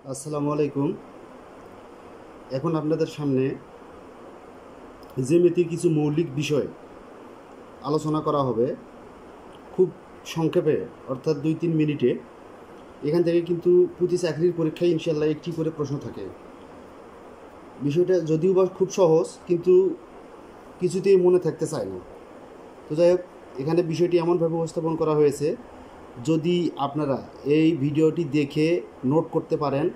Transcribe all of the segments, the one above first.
আসসালামু আলাইকুম। এখন আপনাদের সামনে জ্যামিতির কিছু মৌলিক বিষয় আলোচনা করা হবে খুব সংক্ষেপে, অর্থাৎ 2-3 মিনিটে। এখান থেকে কিন্তু প্রতি চাকরির পরীক্ষায় ইনশাল্লাহ একটি করে প্রশ্ন থাকে। বিষয়টা যদিও বা খুব সহজ, কিন্তু কিছুতেই মনে থাকতে চায় না। তো যাই হোক, এখানে বিষয়টি এমনভাবে উপস্থাপন করা হয়েছে, যদি আপনারা এই ভিডিওটি দেখে নোট করতে পারেন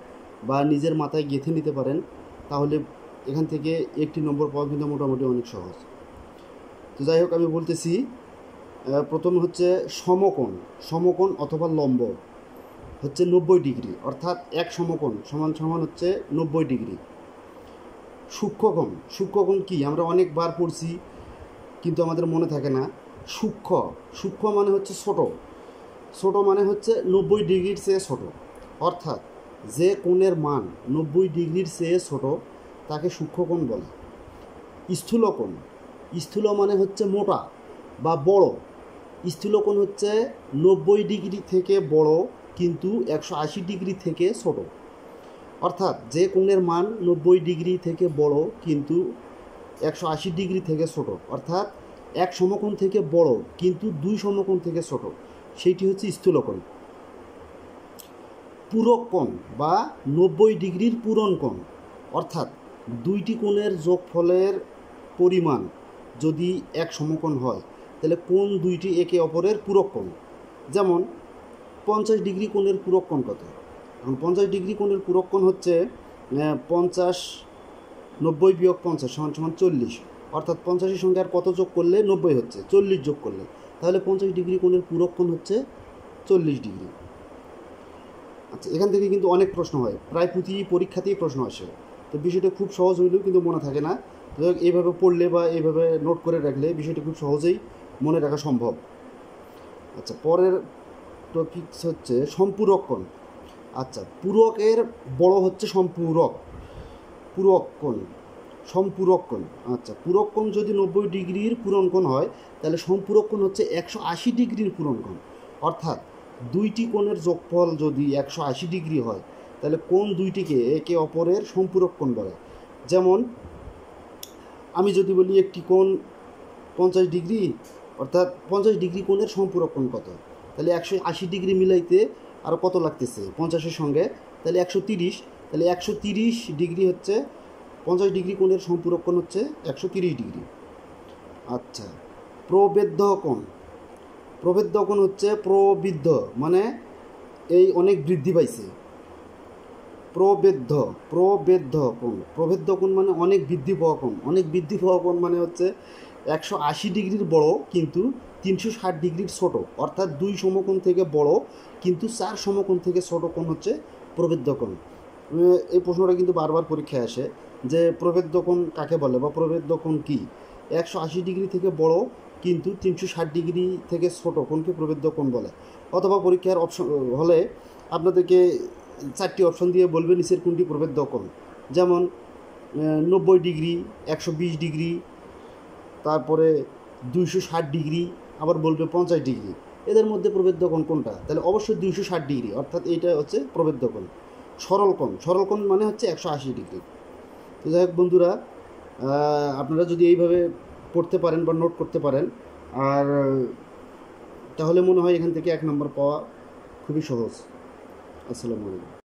বা নিজের মাথায় গেঁথে নিতে পারেন, তাহলে এখান থেকে একটি নম্বর পাওয়া কিন্তু মোটামুটি অনেক সহজ। তো যাই হোক, আমি বলতেছি, প্রথম হচ্ছে সমকোণ। সমকোণ অথবা লম্ব হচ্ছে 90 ডিগ্রি, অর্থাৎ এক সমকোণ সমান সমান হচ্ছে 90 ডিগ্রি। সূক্ষ্মকোণ, সূক্ষ্মকোণ কি আমরা অনেকবার পড়ছি কিন্তু আমাদের মনে থাকে না। সূক্ষ্ম মানে হচ্ছে ছোট, ছোট মানে হচ্ছে 90 ডিগ্রির চেয়ে ছোট, অর্থাৎ যে কোণের মান 90 ডিগ্রির চেয়ে ছোট তাকে সূক্ষ্মকোণ বলে। স্থূলকোণ, স্থূল মানে হচ্ছে মোটা বা বড়। স্থূলকোণ হচ্ছে 90 ডিগ্রি থেকে বড় কিন্তু 180 ডিগ্রি থেকে ছোট, অর্থাৎ যে কোণের মান 90 ডিগ্রি থেকে বড় কিন্তু 180 ডিগ্রি থেকে ছোট, অর্থাৎ এক সমকোণ থেকে বড় কিন্তু দুই সমকোণ থেকে ছোট, সেইটি হচ্ছে স্থূলকোণ। পূরক কোণ বা 90 ডিগ্রির পূরণ কোণ, অর্থাৎ দুইটি কোণের যোগফলের পরিমাণ যদি এক সমকোণ হয় তাহলে কোণ দুইটি একে অপরের পূরক কোণ। যেমন 50 ডিগ্রি কোণের পূরক কোণ কত? এখন 50 ডিগ্রি কোণের পূরক কোণ হচ্ছে 50 90 বিয়োগ 50 সমান সমান 40, অর্থাৎ 50-এর সঙ্গে আর কত যোগ করলে 90 হচ্ছে, 40 যোগ করলে, তাহলে 50 ডিগ্রি কোণের পূরক কোণ হচ্ছে 40 ডিগ্রি। আচ্ছা, এখান থেকে কিন্তু অনেক প্রশ্ন হয়, প্রায় প্রতি পরীক্ষাতেই প্রশ্ন আসে। তো বিষয়টা খুব সহজ হইলেও কিন্তু মনে থাকে না। এইভাবে পড়লে বা এইভাবে নোট করে রাখলে বিষয়টা খুব সহজেই মনে রাখা সম্ভব। আচ্ছা, পরের টপিকস হচ্ছে সম্পূরক কোণ। আচ্ছা, পূরকের বড় হচ্ছে সম্পূরক, পূরক কোণ, সম্পূরক কোণ। আচ্ছা, পূরক কোণ যদি 90 ডিগ্রির পূরণ কোণ হয় তাহলে সম্পূরক কোণ হচ্ছে 180 ডিগ্রির পূরণ কোণ, অর্থাৎ দুইটি কোণের যোগফল যদি 180 ডিগ্রি হয় তাহলে কোণ দুইটিকে একে অপরের সম্পূরক কোণ বলে। যেমন আমি যদি বলি একটি কোণ 50 ডিগ্রি, অর্থাৎ 50 ডিগ্রি কোণের সম্পূরক কোণ কত, তাহলে 180 ডিগ্রি মিলাইতে আরও কত লাগতেছে 50-এর সঙ্গে, তাহলে 130, তাহলে 130 ডিগ্রি হচ্ছে 50 ডিগ্রি কোণের সম্পূরক কোণ হচ্ছে 130 ডিগ্রি। আচ্ছা, প্রবেদ্য কোণ। প্রবেদ্য কোণ হচ্ছে প্রবৃদ্ধ মানে এই অনেক বৃদ্ধি পাইছে। প্রবেদ্য কোণ, প্রবেদ্য কোণ মানে অনেক বৃদ্ধি পাওয়া কোণ। অনেক বৃদ্ধি পাওয়া কোণ মানে হচ্ছে 180 ডিগ্রির বড় কিন্তু 360 ডিগ্রির ছোট, অর্থাৎ দুই সমকোণ থেকে বড় কিন্তু 4 সমকোণ থেকে ছোট কোণ হচ্ছে প্রবেদ্য কোণ। এই প্রশ্নটা কিন্তু বারবার পরীক্ষায় আসে যে প্রবেদ্য কোণ কাকে বলে বা প্রবেদ্য কোণ কী। 180 ডিগ্রি থেকে বড় কিন্তু 360 ডিগ্রি থেকে ছোট কোণকে প্রবেদ্য কোণ বলে। অথবা পরীক্ষার অপশন হলে আপনাদেরকে 4টি অপশন দিয়ে বলবে নিচের কোনটি প্রবেদ্য কোণ। যেমন 90 ডিগ্রি, 120 ডিগ্রি, তারপরে 260 ডিগ্রি, আবার বলবে 50 ডিগ্রি। এদের মধ্যে প্রবেদ্য কোণ কোনটা? তাহলে অবশ্যই 260 ডিগ্রি, অর্থাৎ এইটা হচ্ছে প্রবেদ্য কোণ। সরল কোণ, সরল কোণ মানে হচ্ছে 180 ডিগ্রি। তো যাই হোক বন্ধুরা, আপনারা যদি এইভাবে পড়তে পারেন বা নোট করতে পারেন, আর তাহলে মনে হয় এখান থেকে 1 নম্বর পাওয়া খুবই সহজ। আসসালামু আলাইকুম।